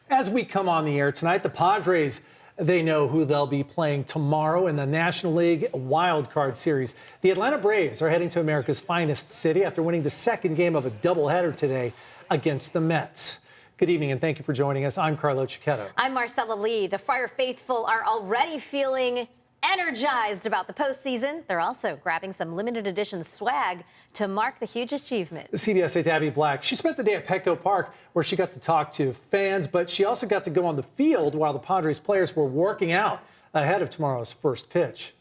As we come on the air tonight, the Padres, they know who they'll be playing tomorrow in the National League Wild Card Series. The Atlanta Braves are heading to America's finest city after winning the second game of a doubleheader today against the Mets. Good evening, and thank you for joining us. I'm Carlo Cicchetto. I'm Marcella Lee. The Friar faithful are already feeling energized about the postseason. They're also grabbing some limited edition swag to mark the huge achievement. CBS 8's Abby Black, she spent the day at Petco Park where she got to talk to fans, but she also got to go on the field while the Padres players were working out ahead of tomorrow's first pitch.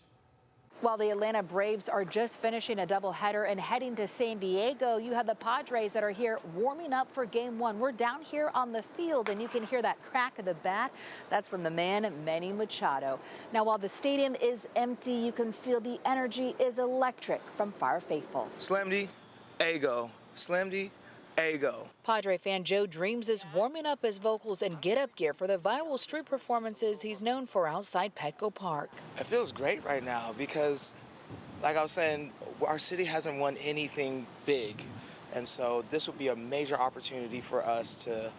While the Atlanta Braves are just finishing a doubleheader and heading to San Diego, you have the Padres that are here warming up for Game 1. We're down here on the field, and you can hear that crack of the bat. That's from the man, Manny Machado. Now, while the stadium is empty, you can feel the energy is electric from Friar faithfuls. Slamdy, Ago. Slamdy, Ago. Padre fan Joe Dreams is warming up his vocals and get-up gear for the viral street performances he's known for outside Petco Park. It feels great right now because, like I was saying, our city hasn't won anything big. And so this would be a major opportunity for us to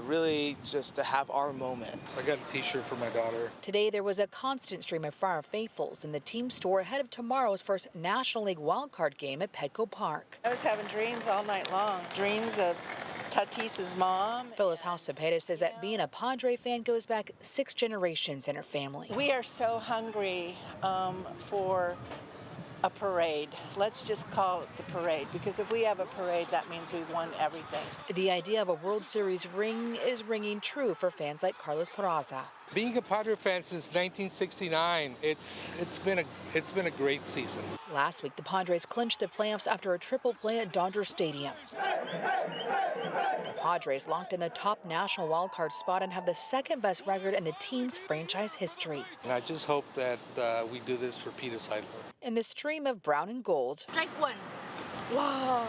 really just to have our moment. I got a t-shirt for my daughter. Today there was a constant stream of Friar faithfuls in the team store ahead of tomorrow's first National League wildcard game at Petco Park. I was having dreams all night long, dreams of Tatis's mom. Phyllis House-Cepeda says that being a Padre fan goes back 6 generations in her family. We are so hungry for a parade. Let's just call it the parade, because if we have a parade, that means we've won everything. The idea of a World Series ring is ringing true for fans like Carlos Peraza. Being a Padre fan since 1969, it's been a great season. Last week, the Padres clinched the playoffs after a triple play at Dodger Stadium. The Padres locked in the top national wildcard spot and have the second best record in the team's franchise history. And I just hope that we do this for Peter Seidler. In the stream of brown and gold, Strike one. Whoa.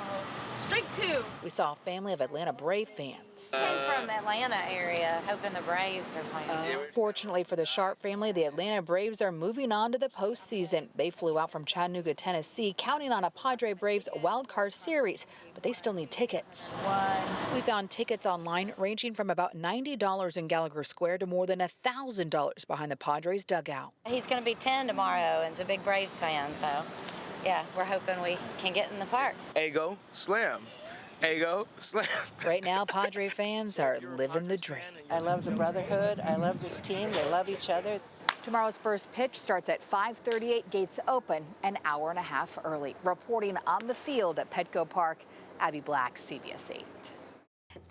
Strike two. we saw a family of Atlanta Brave fans. Came from the Atlanta area, hoping the Braves are playing. Fortunately for the Sharp family, the Atlanta Braves are moving on to the postseason. They flew out from Chattanooga, Tennessee, counting on a Padre Braves wildcard series, but they still need tickets. We found tickets online ranging from about $90 in Gallagher Square to more than $1,000 behind the Padres dugout. He's going to be 10 tomorrow and is a big Braves fan, so yeah, we're hoping we can get in the park. Ago, slam. Ago, slam. Right now, Padre fans are living the dream. I love the brotherhood. I love this team. They love each other. Tomorrow's first pitch starts at 5:38, gates open an hour and a half early. Reporting on the field at Petco Park, Abby Black, CBS 8.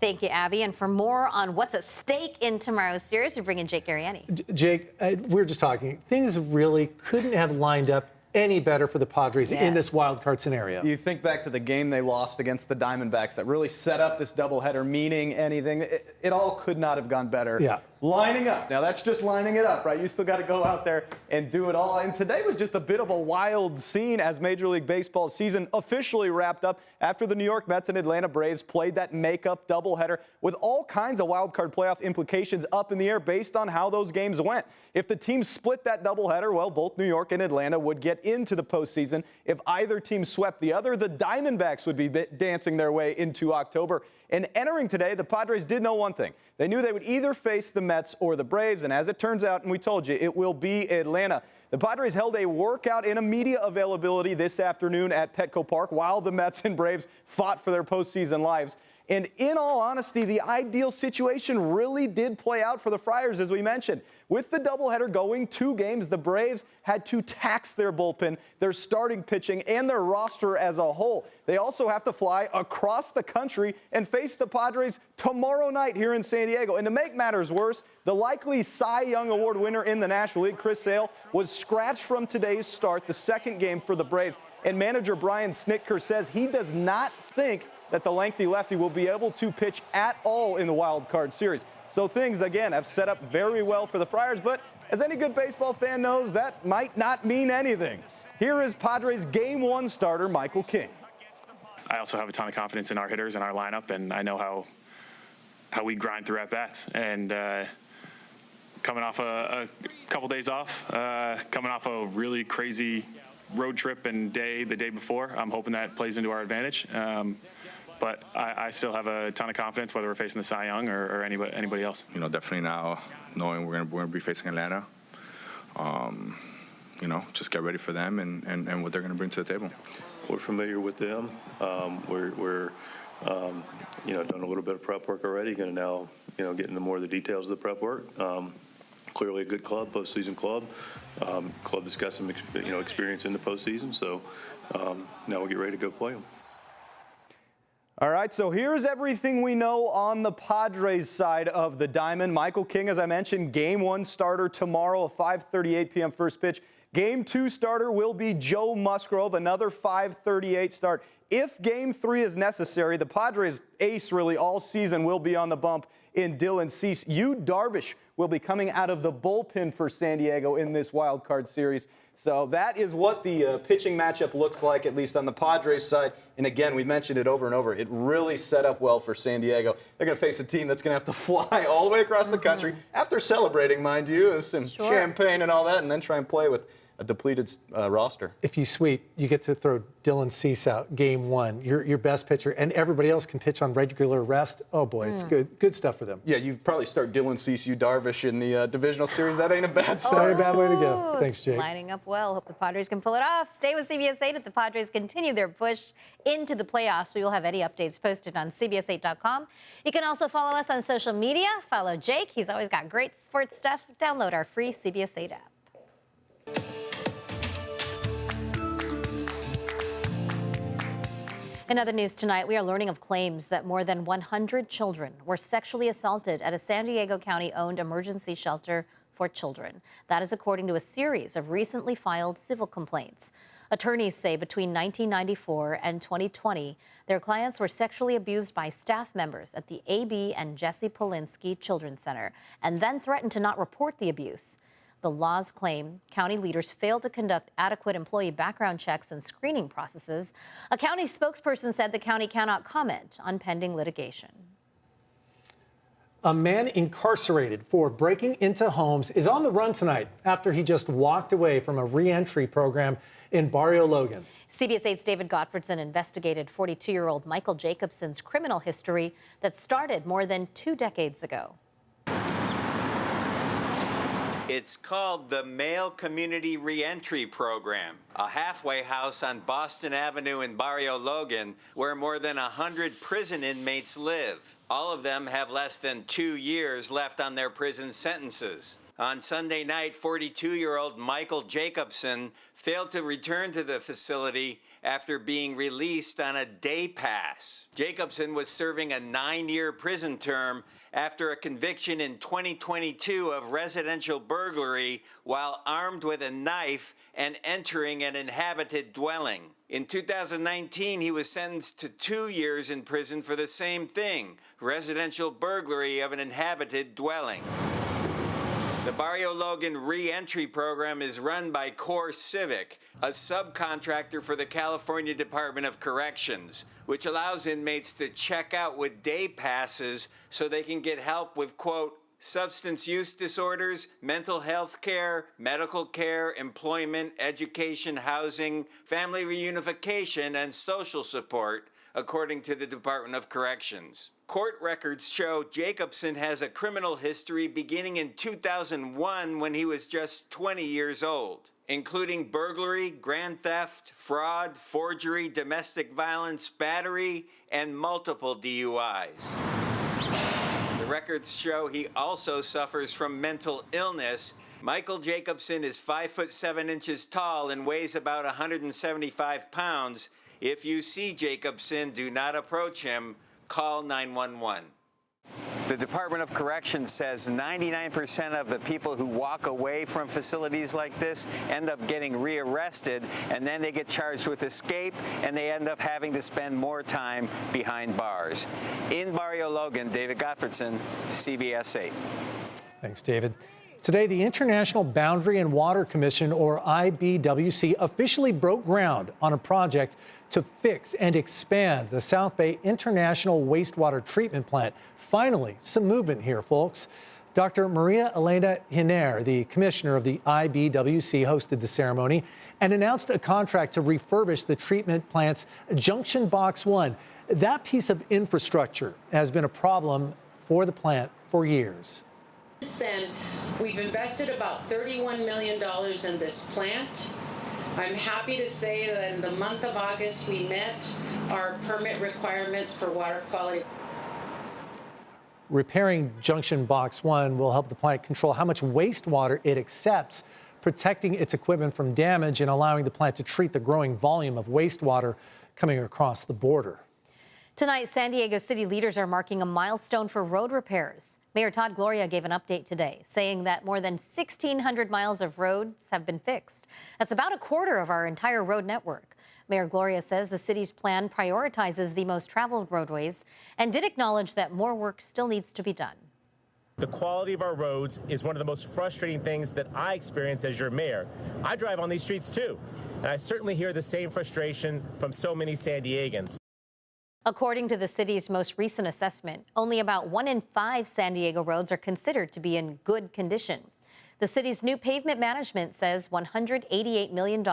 Thank you, Abby. And for more on what's at stake in tomorrow's series, we bring in Jake Ariani. Jake, we were just talking. Things really couldn't have lined up any better for the Padres in this wild card scenario. You think back to the game they lost against the Diamondbacks that really set up this doubleheader, meaning anything. It all could not have gone better. Yeah. Lining up. Now, that's just lining it up, right? You still got to go out there and do it all. And today was just a bit of a wild scene as Major League Baseball season officially wrapped up after the New York Mets and Atlanta Braves played that makeup doubleheader with all kinds of wild card playoff implications up in the air based on how those games went. If the teams split that doubleheader, well, both New York and Atlanta would get into the postseason. If either team swept the other, the Diamondbacks would be dancing their way into October. And entering today, the Padres did know one thing. They knew they would either face the Mets or the Braves, and as it turns out, and we told you, it will be Atlanta. The Padres held a workout and a media availability this afternoon at Petco Park while the Mets and Braves fought for their postseason lives. And in all honesty, the ideal situation really did play out for the Friars, as we mentioned. With the doubleheader going 2 games, the Braves had to tax their bullpen, their starting pitching, and their roster as a whole. They also have to fly across the country and face the Padres tomorrow night here in San Diego. And to make matters worse, the likely Cy Young Award winner in the National League, Chris Sale, was scratched from today's start, the second game for the Braves. And manager Brian Snitker says he does not think that the lengthy lefty will be able to pitch at all in the wild card series. So things, again, have set up very well for the Friars, but as any good baseball fan knows, that might not mean anything. Here is Padres Game 1 starter Michael King. I also have a ton of confidence in our hitters and our lineup, and I know how we grind through at-bats. And coming off a couple days off, coming off a really crazy road trip and day the day before, I'm hoping that plays into our advantage. but I still have a ton of confidence whether we're facing the Cy Young or anybody else. You know, definitely now knowing we're gonna be facing Atlanta. You know, just get ready for them and what they're going to bring to the table. We're familiar with them. We're you know, done a little bit of prep work already. Going to now, you know, get into more of the details of the prep work. Clearly a good club, postseason club. Club that's got some experience in the postseason. So now we'll get ready to go play them. All right, so here's everything we know on the Padres side of the diamond. Michael King, as I mentioned, Game 1 starter tomorrow, a 5:38 p.m. first pitch. Game 2 starter will be Joe Musgrove, another 5:38 start. If Game 3 is necessary, the Padres ace really all season will be on the bump in Dylan Cease. Yu Darvish will be coming out of the bullpen for San Diego in this wild card series. So that is what the pitching matchup looks like, at least on the Padres side. And again, we mentioned it over and over. It really set up well for San Diego. They're going to face a team that's going to have to fly all the way across the country after celebrating, mind you, some champagne and all that, and then try and play with a depleted roster. If you sweep, you get to throw Dylan Cease out Game 1, your best pitcher, and everybody else can pitch on regular rest. Oh boy, it's good stuff for them. Yeah, you probably start Dylan Cease, Yu Darvish in the divisional series. That ain't a bad start. Not a bad way to go. Thanks, Jake. Lining up well. Hope the Padres can pull it off. Stay with CBS 8 if the Padres continue their push into the playoffs. We will have any updates posted on CBS8.com. You can also follow us on social media. Follow Jake. He's always got great sports stuff. Download our free CBS 8 app. In other news tonight, we are learning of claims that more than 100 children were sexually assaulted at a San Diego County-owned emergency shelter for children. That is according to a series of recently filed civil complaints. Attorneys say between 1994 and 2020, their clients were sexually abused by staff members at the A.B. and Jesse Polinsky Children's Center and then threatened to not report the abuse. The laws claim county leaders failed to conduct adequate employee background checks and screening processes. A county spokesperson said the county cannot comment on pending litigation. A man incarcerated for breaking into homes is on the run tonight after he just walked away from a re-entry program in Barrio Logan. CBS 8's David Gottfredson investigated 42-year-old Michael Jacobson's criminal history that started more than 2 decades ago. It's called the Male Community Reentry Program, a halfway house on Boston Avenue in Barrio Logan where more than 100 prison inmates live. All of them have less than 2 years left on their prison sentences. On Sunday night, 42-year-old Michael Jacobson failed to return to the facility after being released on a day pass. Jacobson was serving a 9-year prison term after a conviction in 2022 of residential burglary while armed with a knife and entering an inhabited dwelling. In 2019, he was sentenced to 2 years in prison for the same thing, residential burglary of an inhabited dwelling. The Barrio Logan Re-Entry Program is run by Core Civic, a subcontractor for the California Department of Corrections, which allows inmates to check out with day passes so they can get help with, quote, substance use disorders, mental health care, medical care, employment, education, housing, family reunification, and social support, according to the Department of Corrections. Court records show Jacobson has a criminal history beginning in 2001 when he was just 20 years old, including burglary, grand theft, fraud, forgery, domestic violence, battery, and multiple DUIs. The records show he also suffers from mental illness. Michael Jacobson is 5'7" tall and weighs about 175 pounds. If you see Jacobson, do not approach him. Call 911. The Department of Corrections says 99% of the people who walk away from facilities like this end up getting rearrested, and then they get charged with escape, and they end up having to spend more time behind bars. In Barrio Logan, David Gottfredson, CBS 8. Thanks, David. Today, the International Boundary and Water Commission, or IBWC, officially broke ground on a project to fix and expand the South Bay International Wastewater Treatment Plant. Finally, some movement here, folks. Dr. Maria Elena Hiner, the commissioner of the IBWC, hosted the ceremony and announced a contract to refurbish the treatment plant's Junction Box 1. That piece of infrastructure has been a problem for the plant for years. Since then, we've invested about $31 million in this plant. I'm happy to say that in the month of August, we met our permit requirement for water quality. Repairing Junction Box 1 will help the plant control how much wastewater it accepts, protecting its equipment from damage and allowing the plant to treat the growing volume of wastewater coming across the border. Tonight, San Diego City leaders are marking a milestone for road repairs. Mayor Todd Gloria gave an update today, saying that more than 1,600 miles of roads have been fixed. That's about a quarter of our entire road network. Mayor Gloria says the city's plan prioritizes the most traveled roadways and did acknowledge that more work still needs to be done. The quality of our roads is one of the most frustrating things that I experience as your mayor. I drive on these streets too, and I certainly hear the same frustration from so many San Diegans. According to the city's most recent assessment, only about 1 in 5 San Diego roads are considered to be in good condition. The city's new pavement management says $188 million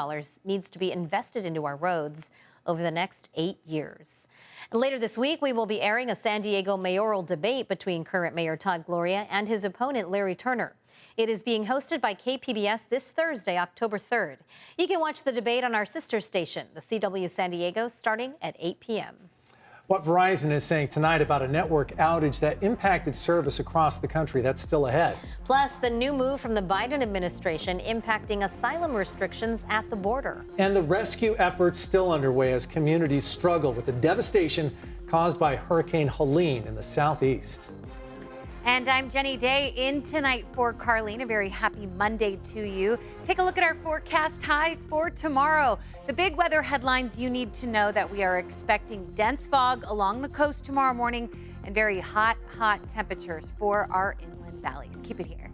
needs to be invested into our roads over the next 8 years. And later this week, we will be airing a San Diego mayoral debate between current Mayor Todd Gloria and his opponent, Larry Turner. It is being hosted by KPBS this Thursday, October 3rd. You can watch the debate on our sister station, the CW San Diego, starting at 8 p.m. What Verizon is saying tonight about a network outage that impacted service across the country, that's still ahead. Plus, the new move from the Biden administration impacting asylum restrictions at the border. And the rescue efforts still underway as communities struggle with the devastation caused by Hurricane Helene in the southeast. And I'm Jenny Day in tonight for Carlene. A very happy Monday to you. Take a look at our forecast highs for tomorrow. The big weather headlines you need to know: that we are expecting dense fog along the coast tomorrow morning and very hot temperatures for our inland valleys. Keep it here.